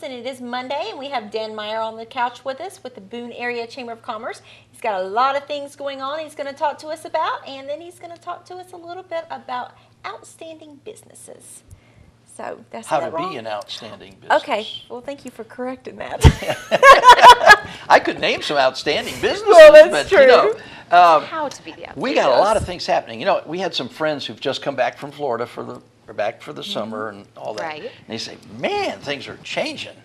and it is Monday, and we have Dan Meyer on the couch with us with the Boone Area Chamber of Commerce. He's got a lot of things going on he's going to talk to us about, and then he's going to talk to us a little bit about outstanding businesses. So that's how to wrong? be an outstanding business. Okay, well, thank you for correcting that. I could name some outstanding businesses, Well, that's but true. you know, How to be the outstanding. we got a lot of things happening. You know, we had some friends who've just come back from Florida for the summer and all that. Right. And they say, man, things are changing.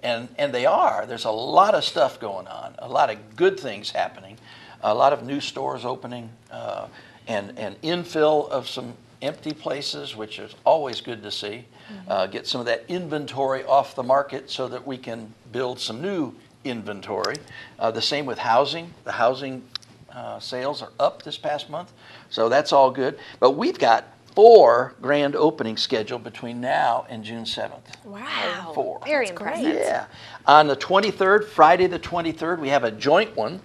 And they are. There's a lot of stuff going on, a lot of good things happening, a lot of new stores opening, and infill of some empty places, which is always good to see. Get some of that inventory off the market so that we can build some new inventory. The same with housing. The housing sales are up this past month, so that's all good. But we've got 4 grand openings scheduled between now and June 7th. Wow. 4. Very That's great. impressive. Yeah. On the 23rd, Friday the 23rd, we have a joint one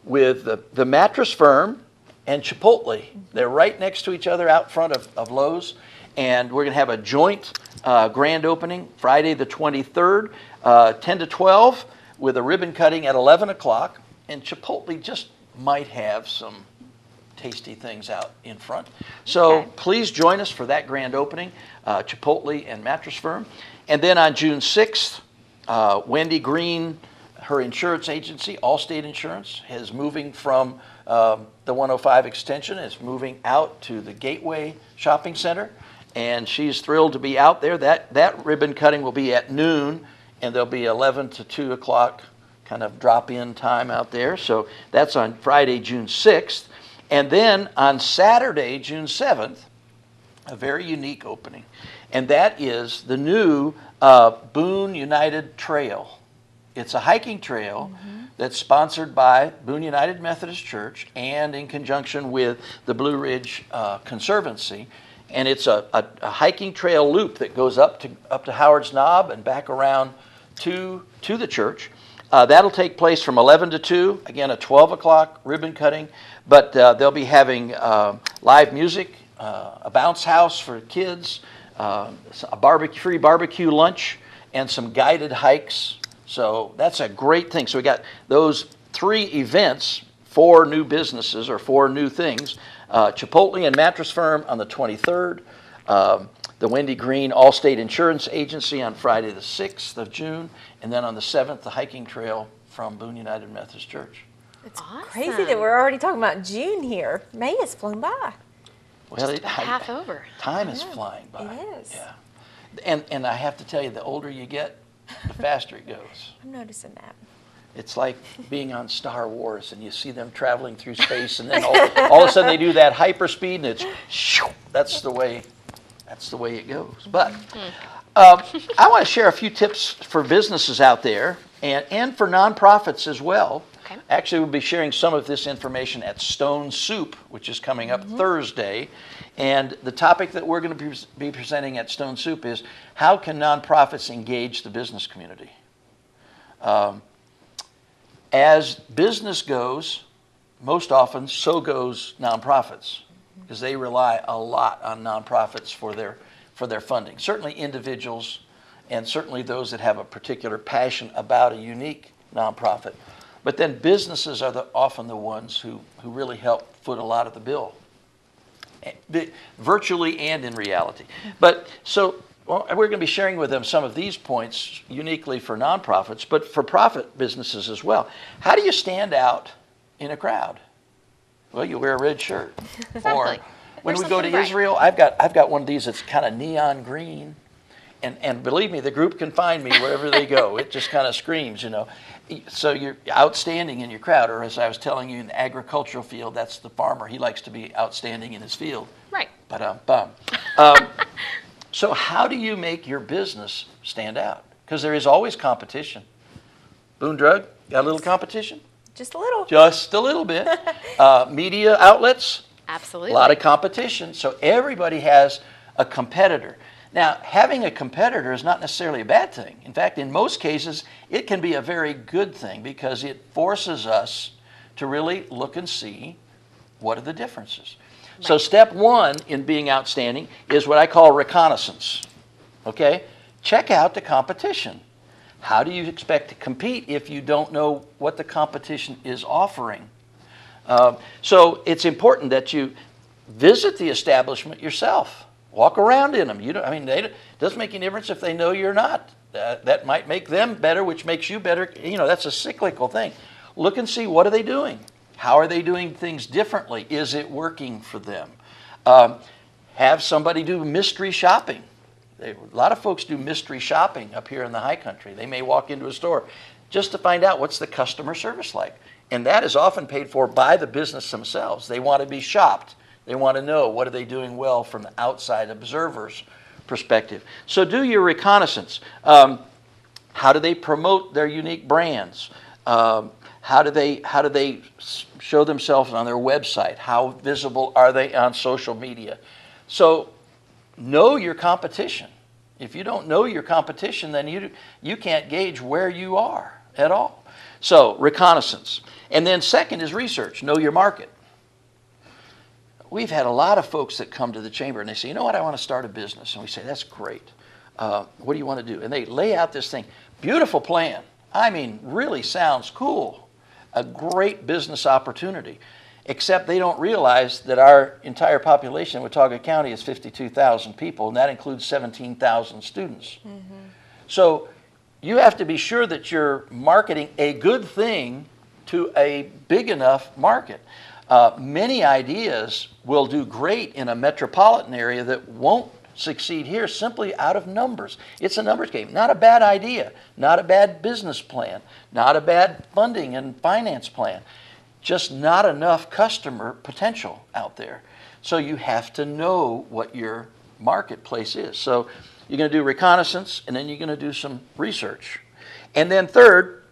with the Mattress Firm and Chipotle. They're right next to each other out front of Lowe's. And we're going to have a joint grand opening Friday the 23rd, 10 to 12, with a ribbon cutting at 11 o'clock. And Chipotle just might have some tasty things out in front. So Okay. please join us for that grand opening, Chipotle and Mattress Firm. And then on June 6th, Wendy Green, her insurance agency, Allstate Insurance, is moving from the 105 extension. It's moving out to the Gateway Shopping Center. And she's thrilled to be out there. That ribbon cutting will be at noon, and there'll be 11 to 2 o'clock kind of drop-in time out there. So that's on Friday, June 6th. And then on Saturday, June 7th, a very unique opening. And that is the new Boone United Trail. It's a hiking trail that's sponsored by Boone United Methodist Church and in conjunction with the Blue Ridge Conservancy. And it's a hiking trail loop that goes up to Howard's Knob and back around to the church. That'll take place from 11 to 2, again, a 12 o'clock ribbon cutting. But they'll be having live music, a bounce house for kids, a free barbecue lunch, and some guided hikes. So that's a great thing. So we got those 3 events, 4 new businesses or 4 new things. Chipotle and Mattress Firm on the 23rd. The Wendy Green Allstate Insurance Agency on Friday the 6th of June. And then on the 7th, the hiking trail from Boone United Methodist Church. It's Awesome. crazy that we're already talking about June here. May has flown by. Well, Half over. Time is flying by. It is. Yeah. And I have to tell you, the older you get, the faster it goes. I'm noticing that. It's like being on Star Wars and you see them traveling through space and then all of a sudden they do that hyperspeed and it's shoo, that's the way it goes. But I want to share a few tips for businesses out there and for nonprofits as well. Okay. Actually, we'll be sharing some of this information at Stone Soup, which is coming up Thursday. And the topic that we're going to be presenting at Stone Soup is how can nonprofits engage the business community? As business goes, most often so goes nonprofits, because they rely a lot on nonprofits for their funding. Certainly individuals, and certainly those that have a particular passion about a unique nonprofit. But then businesses are often the ones who really help foot a lot of the bill, virtually and in reality. But so we're going to be sharing with them some of these points uniquely for nonprofits, but for profit businesses as well. How do you stand out in a crowd? Well, you wear a red shirt. Exactly. Or when There's we go to something bright. Israel, I've got one of these that's kind of neon green. And believe me, the group can find me wherever they go. It just kind of screams, you know. So you're outstanding in your crowd, or as I was telling you, in the agricultural field, that's the farmer. He likes to be outstanding in his field. Right. Ba-dum-bum. So how do you make your business stand out? Because there is always competition. Boone Drug, got a little competition? Just a little. Just a little bit. Media outlets, Absolutely. a lot of competition. So everybody has a competitor. Now, having a competitor is not necessarily a bad thing. In fact, in most cases, it can be a very good thing because it forces us to really look and see what are the differences. Right. So step 1 in being outstanding is what I call reconnaissance. Okay? Check out the competition. How do you expect to compete if you don't know what the competition is offering? So it's important that you visit the establishment yourself. Walk around in them. It doesn't make any difference if they know you're not. That might make them better, which makes you better. That's a cyclical thing. Look and see, what are they doing? How are they doing things differently? Is it working for them? Have somebody do mystery shopping. A lot of folks do mystery shopping up here in the high country. They may walk into a store just to find out what's the customer service like. And that is often paid for by the business themselves. They want to be shopped. They want to know, what are they doing well from the outside observer's perspective. So do your reconnaissance. How do they promote their unique brands? How do they show themselves on their website? How visible are they on social media? So know your competition. If you don't know your competition, then you can't gauge where you are at all. So reconnaissance. And then second is research. Know your market. We've had a lot of folks that come to the chamber and they say, you know what, I want to start a business. And we say, that's great. What do you want to do? And they lay out this thing. Beautiful plan. I mean, really sounds cool. A great business opportunity. Except they don't realize that our entire population in Watauga County is 52,000 people, and that includes 17,000 students. Mm-hmm. So you have to be sure that you're marketing a good thing to a big enough market. Many ideas will do great in a metropolitan area that won't succeed here simply out of numbers. It's a numbers game. Not a bad idea, not a bad business plan, not a bad funding and finance plan. Just not enough customer potential out there. So you have to know what your marketplace is. So you're going to do reconnaissance, and then you're going to do some research. And then third,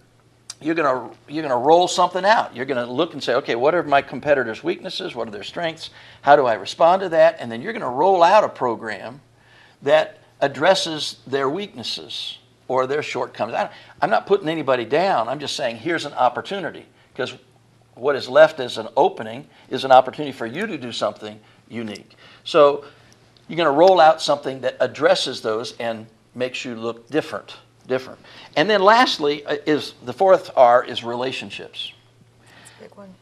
you're going to roll something out. You're going to look and say, okay, what are my competitors' weaknesses? What are their strengths? How do I respond to that? And then you're going to roll out a program that addresses their weaknesses or their shortcomings. I'm not putting anybody down. I'm just saying here's an opportunity, because what is left as an opening is an opportunity for you to do something unique. So you're going to roll out something that addresses those and makes you look different. And then lastly, is the fourth R is relationships. That's a big one.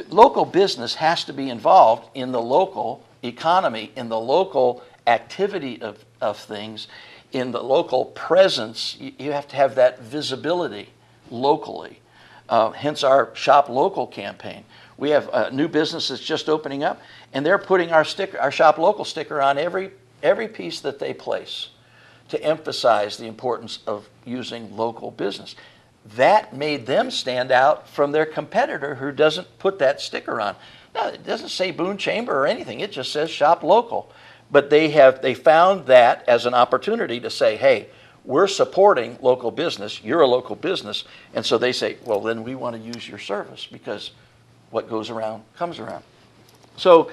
Local business has to be involved in the local economy, in the local activity of things, in the local presence. You have to have that visibility locally. Hence our Shop Local campaign. We have a new business that's just opening up, and they're putting our Shop Local sticker on every piece that they place to emphasize the importance of using local business. That made them stand out from their competitor who doesn't put that sticker on. Now, it doesn't say Boone Chamber or anything. It just says Shop Local. But they found that as an opportunity to say, hey, we're supporting local business. You're a local business. And so they say, well, then we want to use your service, because what goes around comes around. So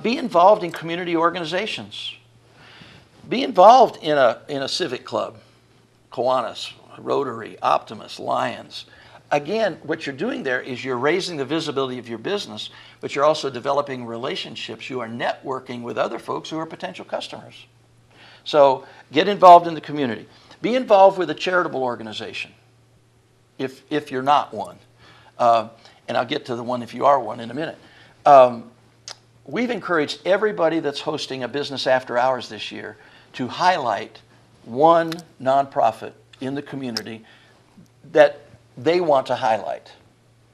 be involved in community organizations. Be involved in a civic club, Kiwanis, Rotary, Optimus, Lions. Again, what you're doing there is you're raising the visibility of your business, but you're also developing relationships. You are networking with other folks who are potential customers. So get involved in the community. Be involved with a charitable organization, if you're not one. And I'll get to the one if you are one in a minute. We've encouraged everybody that's hosting a business after hours this year to highlight one nonprofit in the community that they want to highlight.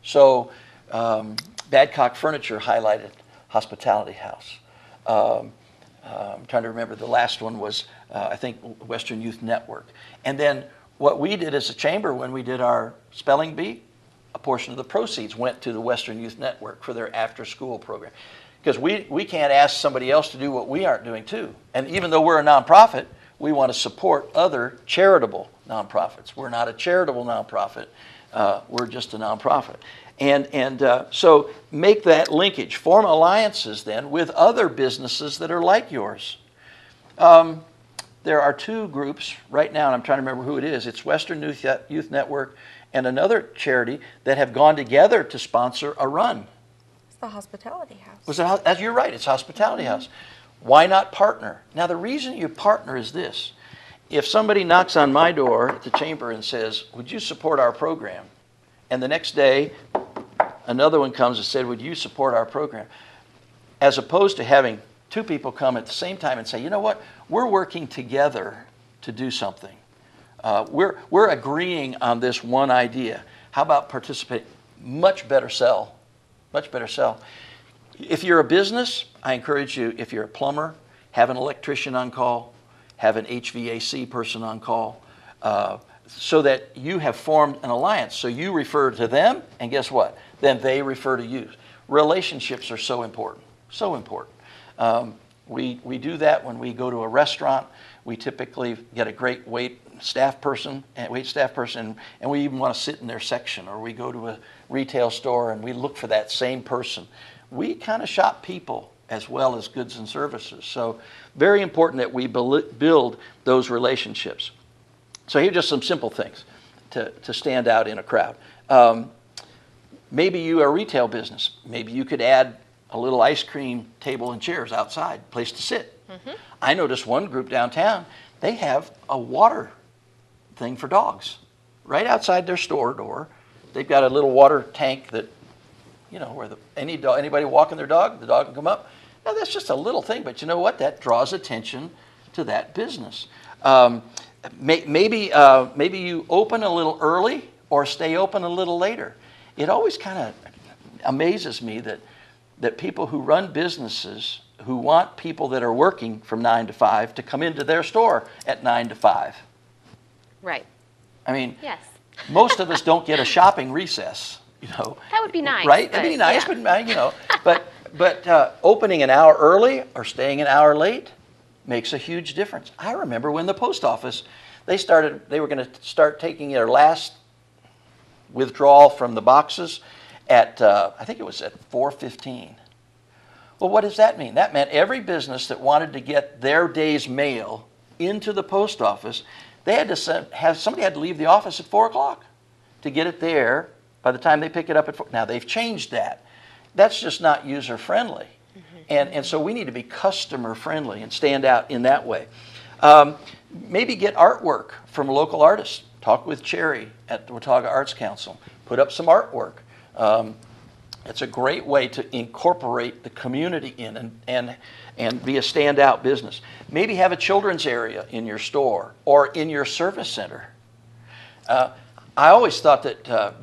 So Badcock Furniture highlighted Hospitality House. I'm trying to remember, the last one was, I think, Western Youth Network. And then what we did as a chamber when we did our spelling bee, a portion of the proceeds went to the Western Youth Network for their after-school program. Because we can't ask somebody else to do what we aren't doing too. And even though we're a nonprofit, we want to support other charitable nonprofits. We're not a charitable nonprofit. We're just a nonprofit. And so make that linkage. Form alliances then with other businesses that are like yours. There are two groups right now, and I'm trying to remember who it is. It's Western Youth Network and another charity that have gone together to sponsor a run. It's the Hospitality House. You're right, it's Hospitality House. Why not partner? Now, the reason you partner is this. if somebody knocks on my door at the chamber and says, would you support our program? And the next day, another one comes and said, would you support our program? As opposed to having two people come at the same time and say, you know what, we're working together to do something. We're agreeing on this one idea. How about participate? Much better sell. Much better sell. If you're a business, I encourage you, if you're a plumber, have an electrician on call, have an HVAC person on call, so that you have formed an alliance. So you refer to them, and guess what? Then they refer to you. Relationships are so important, so important. We do that when we go to a restaurant. We typically get a great wait staff person, and we even want to sit in their section. Or we go to a retail store and we look for that same person. We kind of shop people as well as goods and services. So very important that we build those relationships. So here are just some simple things to stand out in a crowd. Maybe you are a retail business. Maybe you could add a little ice cream table and chairs outside, place to sit. Mm-hmm. I noticed one group downtown, they have a water thing for dogs right outside their store door. They've got a little water tank that, you know, where anybody walking their dog, the dog can come up. Now that's just a little thing, but you know what? That draws attention to that business. Maybe you open a little early or stay open a little later. It always kind of amazes me that people who run businesses who want people that are working from 9 to 5 to come into their store at 9 to 5. Right. I mean, yes. Most of us don't get a shopping recess, you know. That would be nice. Right? That'd be nice, yeah. But you know, but opening an hour early or staying an hour late makes a huge difference. I remember when the post office, they were going to start taking their last withdrawal from the boxes at, I think it was at 4:15. Well, what does that mean? That meant every business that wanted to get their day's mail into the post office, they had to somebody had to leave the office at 4 o'clock to get it there by the time they pick it up at 4. Now they've changed that. That's just not user friendly. Mm-hmm. And so we need to be customer friendly and stand out in that way. Maybe get artwork from a local artist. Talk with Cherry at the Watauga Arts Council. Put up some artwork. It's a great way to incorporate the community in and be a standout business. Maybe have a children's area in your store or in your service center. I always thought that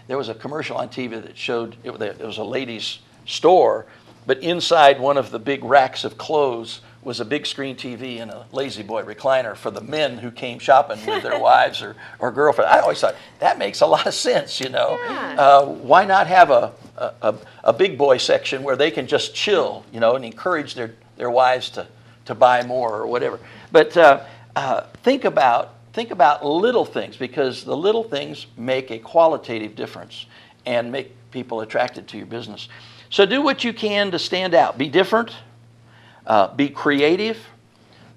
there was a commercial on TV that showed it was a ladies' store, but inside one of the big racks of clothes was a big screen TV and a lazy boy recliner for the men who came shopping with their wives or girlfriends. I always thought that makes a lot of sense, you know. Yeah. Why not have a big boy section where they can just chill, you know, and encourage their wives to buy more or whatever. But think about little things, because the little things make a qualitative difference and make people attracted to your business. So do what you can to stand out. Be different. Be creative,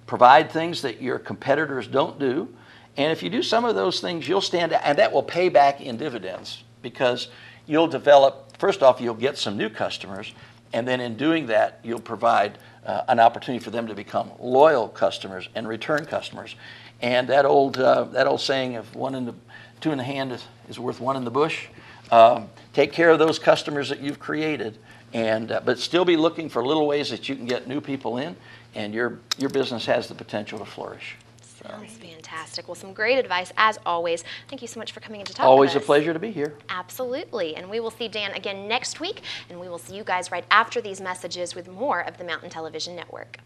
provide things that your competitors don't do, and if you do some of those things, you'll stand out, and that will pay back in dividends, because you'll develop, first off, you'll get some new customers, and then in doing that, you'll provide an opportunity for them to become loyal customers and return customers. And that old saying of two in the hand is worth one in the bush. Take care of those customers that you've created. But still be looking for little ways that you can get new people in, and your business has the potential to flourish. Sounds fantastic. Well, some great advice as always. Thank you so much for coming in to talk with us. Always a pleasure to be here. Absolutely. And we will see Dan again next week, and we will see you guys right after these messages with more of the Mountain Television Network.